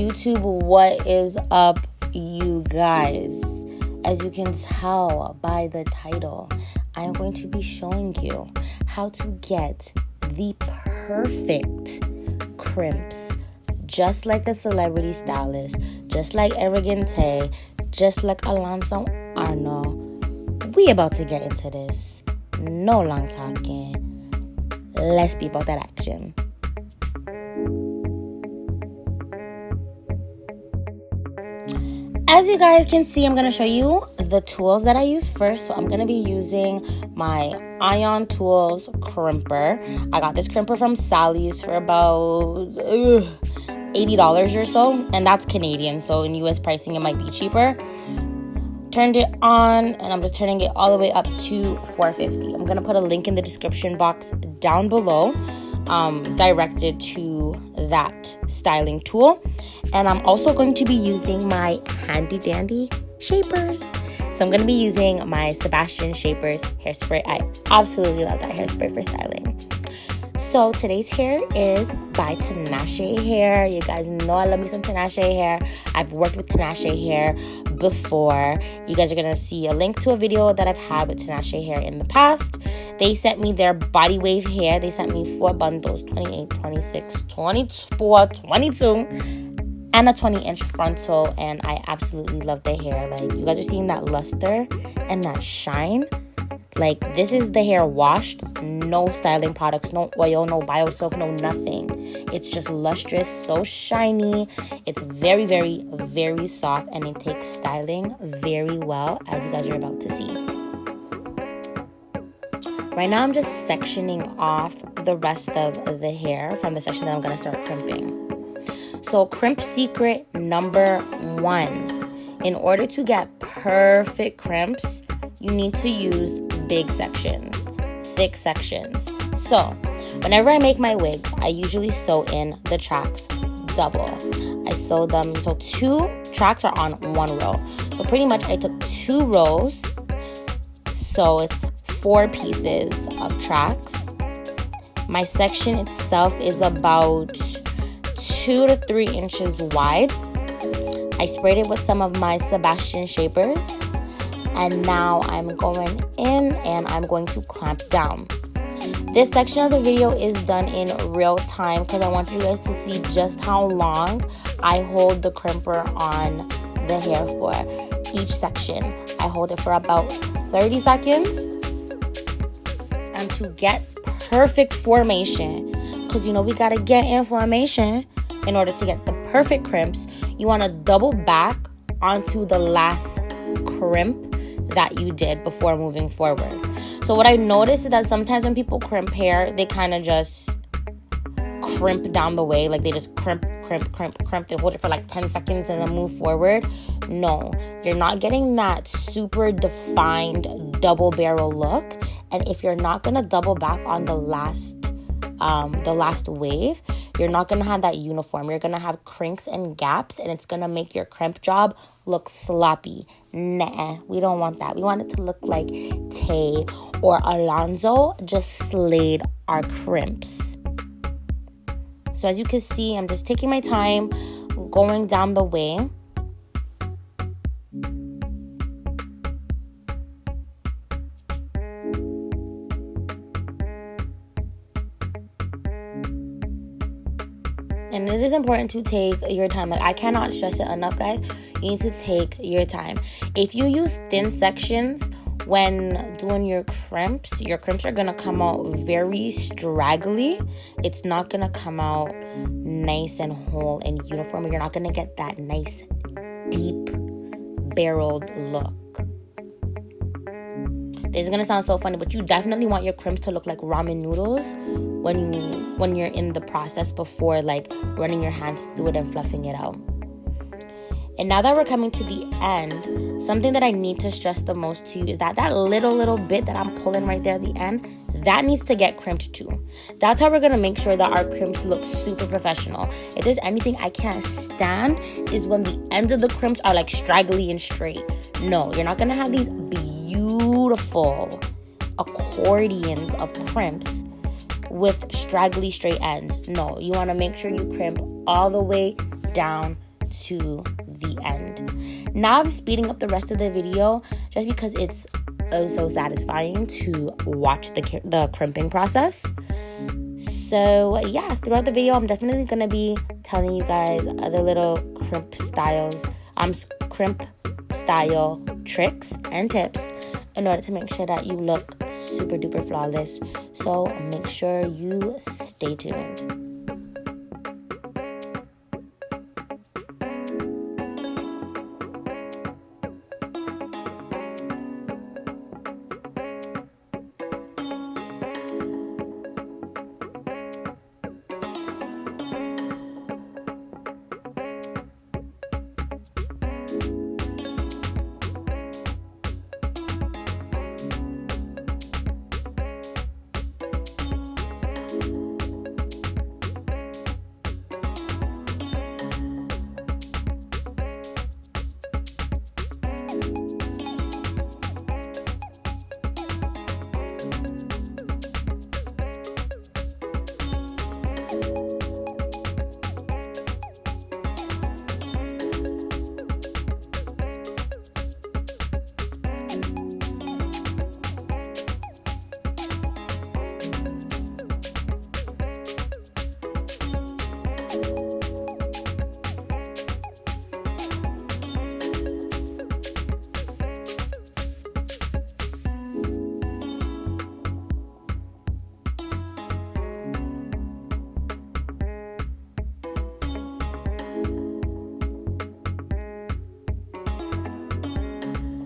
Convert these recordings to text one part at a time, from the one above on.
YouTube, what is up, you guys? As you can tell by the title, I'm going to be showing you how to get the perfect crimps, just like a celebrity stylist, just like Arrogante, just like Alonso Arnold. We about to get into this. No long talking. Let's be about that action. As you guys can see, I'm going to show you the tools that I use first. So I'm going to be using my Ion Tools crimper. I got this crimper from Sally's for about $80 or so. And that's Canadian. So in US pricing, it might be cheaper. Turned it on and I'm just turning it all the way up to 450. I'm going to put a link in the description box down below. Directed to that styling tool. And I'm also going to be using my handy dandy shapers. So I'm going to be using my Sebastian Shapers hairspray. I absolutely love that hairspray for styling. So today's hair is by TINASHE hair. You guys know I love me some TINASHE hair. I've worked with TINASHE hair before. You guys are going to see a link to a video that I've had with TINASHE hair in the past. They sent me their body wave hair. They sent me 4 bundles, 28, 26, 24, 22, and a 20-inch frontal. And I absolutely love their hair. Like, you guys are seeing that luster and that shine. Like, this is the hair washed, no styling products, no oil, no biosilk, no nothing. It's just lustrous, so shiny. It's very, very, very soft, and it takes styling very well, as you guys are about to see. Right now, I'm just sectioning off the rest of the hair from the section that I'm going to start crimping. So, crimp secret number 1. In order to get perfect crimps, you need to use big sections, thick sections. So, whenever I make my wigs, I usually sew in the tracks double. I sew them, so 2 tracks are on 1 row. So pretty much I took 2 rows, so it's 4 pieces of tracks. My section itself is about 2 to 3 inches wide. I sprayed it with some of my Sebastian Shapers. And now I'm going in and I'm going to clamp down. This section of the video is done in real time because I want you guys to see just how long I hold the crimper on the hair for. Each section, I hold it for about 30 seconds. And to get perfect formation, because you know we gotta get information in order to get the perfect crimps, you want to double back onto the last crimp that you did before moving forward. So what I noticed is that sometimes when people crimp hair, they kind of just crimp down the way. Like they just crimp. They hold it for like 10 seconds and then move forward. No, you're not getting that super defined double barrel look. And if you're not going to double back on the last wave, you're not going to have that uniform. You're going to have crinks and gaps, and it's going to make your crimp job look sloppy. Nah, we don't want that. We want it to look like Tay or Alonso just slayed our crimps. So as you can see, I'm just taking my time going down the way. And it is important to take your time. Like, I cannot stress it enough, guys. You need to take your time. If you use thin sections when doing your crimps are going to come out very straggly. It's not going to come out nice and whole and uniform. You're not going to get that nice, deep, barreled look. This is going to sound so funny, but you definitely want your crimps to look like ramen noodles when you're in the process before like running your hands through it and fluffing it out. And now that we're coming to the end, something that I need to stress the most to you is that little bit that I'm pulling right there at the end, that needs to get crimped too. That's how we're going to make sure that our crimps look super professional. If there's anything I can't stand is when the ends of the crimps are like straggly and straight. No, you're not going to have these beautiful accordions of crimps with straggly straight ends. No, you want to make sure you crimp all the way down to the end. Now I'm speeding up the rest of the video just because it's so satisfying to watch the crimping process. So yeah, throughout the video, I'm definitely gonna be telling you guys other little crimp style tricks and tips in order to make sure that you look super duper flawless. So make sure you stay tuned.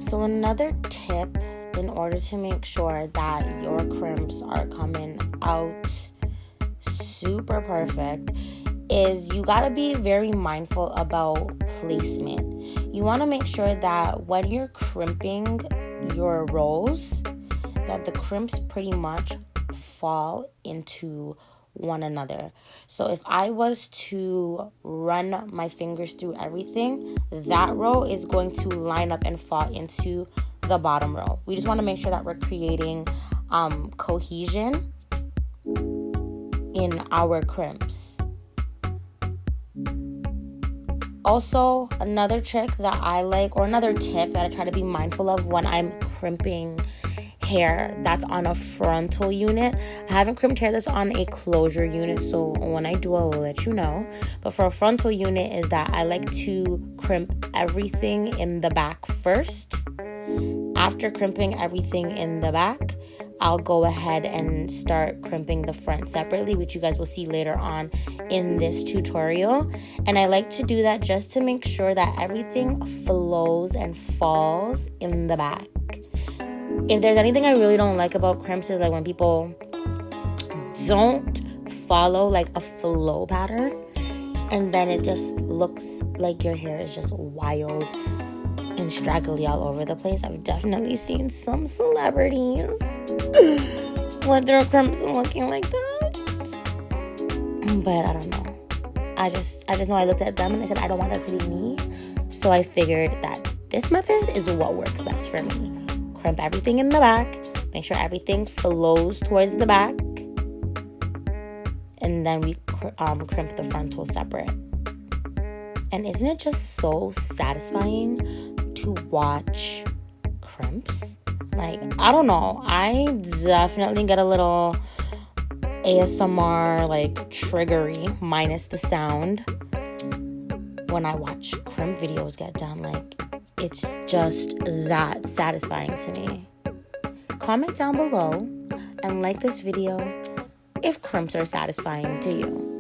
So another tip in order to make sure that your crimps are coming out super perfect is you gotta be very mindful about placement. You want to make sure that when you're crimping your rolls, that the crimps pretty much fall into one another. So if I was to run my fingers through everything, that row is going to line up and fall into the bottom row. We just want to make sure that we're creating cohesion in our crimps. Also, another trick that I like, or another tip that I try to be mindful of when I'm crimping hair that's on a frontal unit. I haven't crimped hair that's on a closure unit, so when I do, I'll let you know. But for a frontal unit is that I like to crimp everything in the back first. After crimping everything in the back, I'll go ahead and start crimping the front separately, which you guys will see later on in this tutorial. And I like to do that just to make sure that everything flows and falls in the back. If there's anything I really don't like about crimps is like when people don't follow like a flow pattern and then it just looks like your hair is just wild and straggly all over the place. I've definitely seen some celebrities with their crimps looking like that. But I don't know. I just know I looked at them and I said I don't want that to be me. So I figured that this method is what works best for me. Crimp everything in the back, make sure everything flows towards the back, and then we crimp the frontal separate. And isn't it just so satisfying to watch crimps? Like, I don't know, I definitely get a little ASMR, like, triggery, minus the sound, when I watch crimp videos get done. Like, it's just that satisfying to me. Comment down below and like this video if crimps are satisfying to you.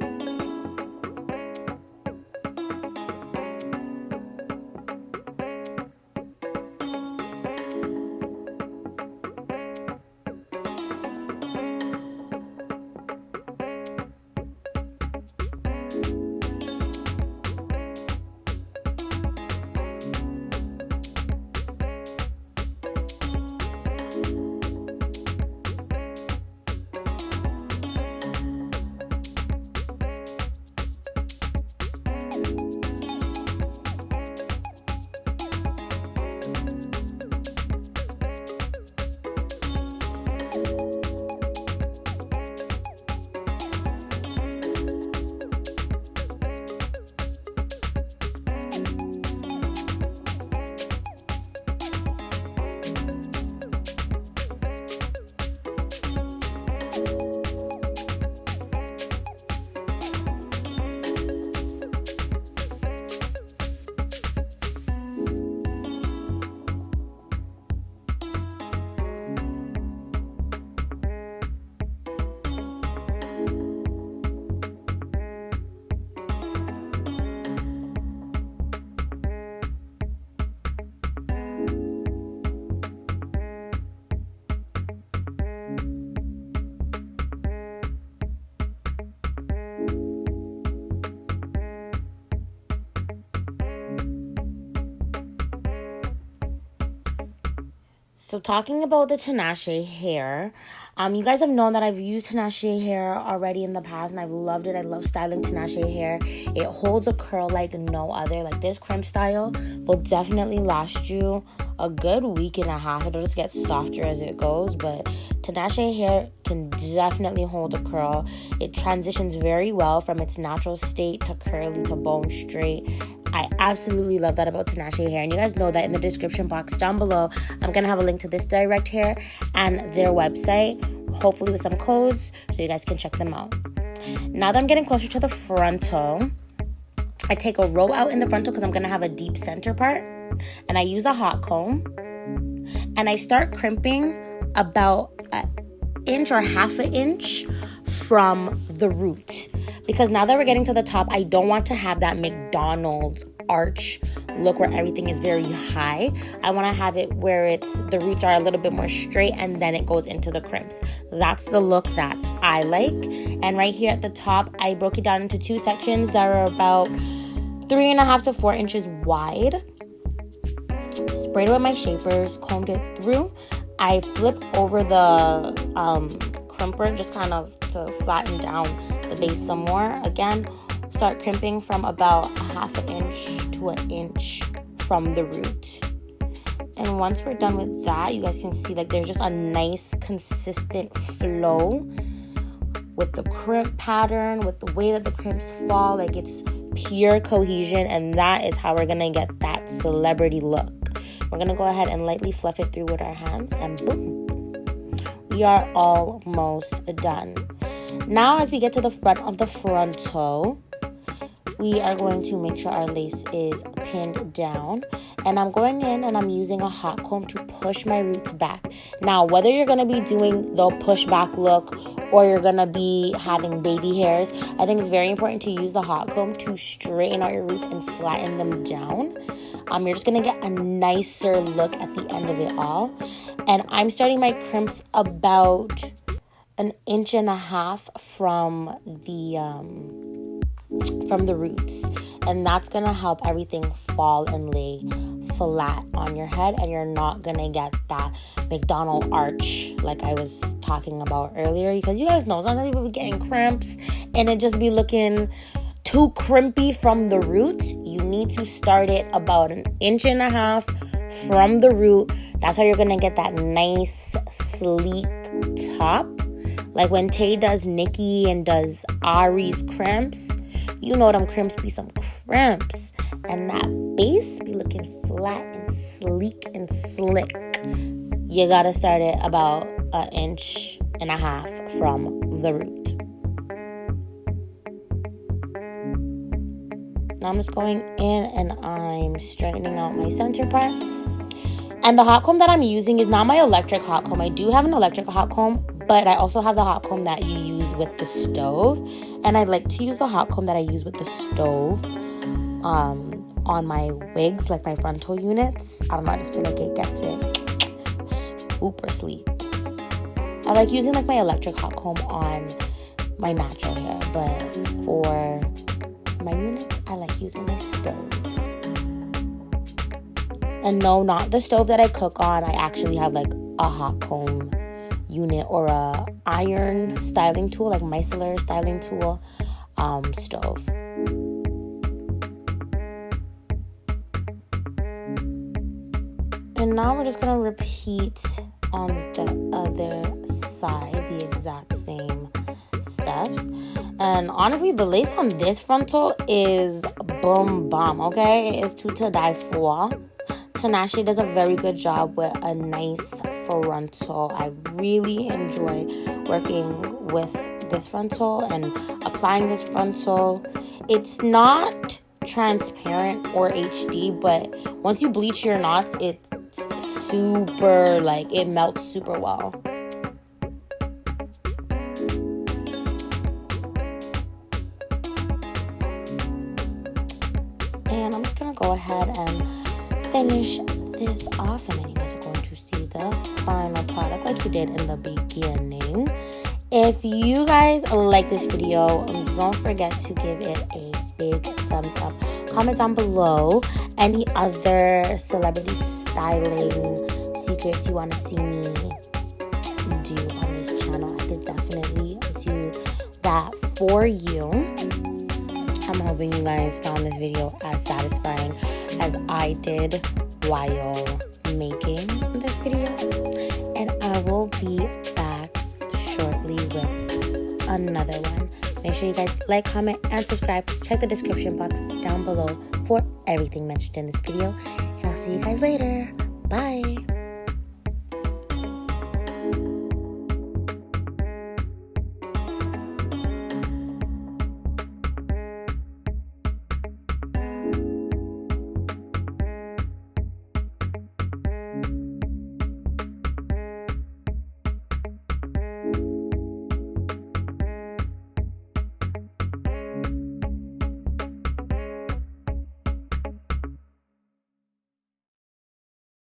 So talking about the TINASHE hair, you guys have known that I've used TINASHE hair already in the past, and I've loved it. I love styling TINASHE hair. It holds a curl like no other. Like, this crimp style will definitely last you a good week and a half. It'll just get softer as it goes, but TINASHE hair can definitely hold a curl. It transitions very well from its natural state to curly to bone straight. I absolutely love that about TINASHE hair, and you guys know that in the description box down below, I'm gonna have a link to this direct hair and their website, hopefully with some codes, so you guys can check them out. Now that I'm getting closer to the frontal, I take a row out in the frontal because I'm gonna have a deep center part, and I use a hot comb, and I start crimping about an inch or half an inch from the root, because now that we're getting to the top, I don't want to have that McDonald's arch look where everything is very high. I want to have it where the roots are a little bit more straight, and then it goes into the crimps. That's the look that I like. And right here at the top, I broke it down into two sections that are about 3.5 to 4 inches wide. Sprayed it with my shapers, combed it through. I flip over the crimper just kind of to flatten down the base some more. Again, start crimping from about 1/2 inch to 1 inch from the root. And once we're done with that, you guys can see like there's just a nice consistent flow with the crimp pattern, with the way that the crimps fall. Like, it's pure cohesion, and that is how we're gonna get that celebrity look. We're gonna go ahead and lightly fluff it through with our hands, and boom, we are almost done. Now, as we get to the front of the frontal, we are going to make sure our lace is pinned down, and I'm going in and I'm using a hot comb to push my roots back. Now, whether you're going to be doing the push back look or you're going to be having baby hairs, I think it's very important to use the hot comb to straighten out your roots and flatten them down. You're just going to get a nicer look at the end of it all. And I'm starting my crimps about 1.5 inches from the roots, and that's gonna help everything fall and lay flat on your head, and you're not gonna get that McDonald arch like I was talking about earlier, because you guys know sometimes people be getting crimps and it just be looking too crimpy from the root. You need to start it about 1.5 inches from the root. That's how you're gonna get that nice sleek top. Like when Tay does Nikki and does Ari's crimps, you know them crimps be some crimps, and that base be looking flat and sleek and slick. You gotta start it about 1.5 inches from the root. Now I'm just going in and I'm straightening out my center part. And the hot comb that I'm using is not my electric hot comb. I do have an electric hot comb, but I also have the hot comb that you use with the stove. And I like to use the hot comb that I use with the stove on my wigs, like my frontal units. I don't know, I just feel like it gets it super sleek. I like using like my electric hot comb on my natural hair, but for my units, I like using the stove. And no, not the stove that I cook on. I actually have like a hot comb unit or a iron styling tool, like micellar styling tool stove. And now we're just gonna repeat on the other side the exact same steps. And honestly, the lace on this frontal is boom bomb, okay? It is to die for. TINASHE does a very good job with a nice frontal. I really enjoy working with this frontal and applying this frontal. It's not transparent or HD, but once you bleach your knots, it's super, like, it melts super well. And I'm just gonna go ahead and finish this off, and then you guys are going to see the final product like you did in the beginning. If you guys like this video, don't forget to give it a big thumbs up. Comment down below any other celebrity styling secrets you want to see me do on this channel, I could definitely do that for you. I'm hoping you guys found this video as satisfying as I did while making this video. And I will be back shortly with another one. Make sure you guys like, comment, and subscribe. Check the description box down below for everything mentioned in this video. And I'll see you guys later. Bye.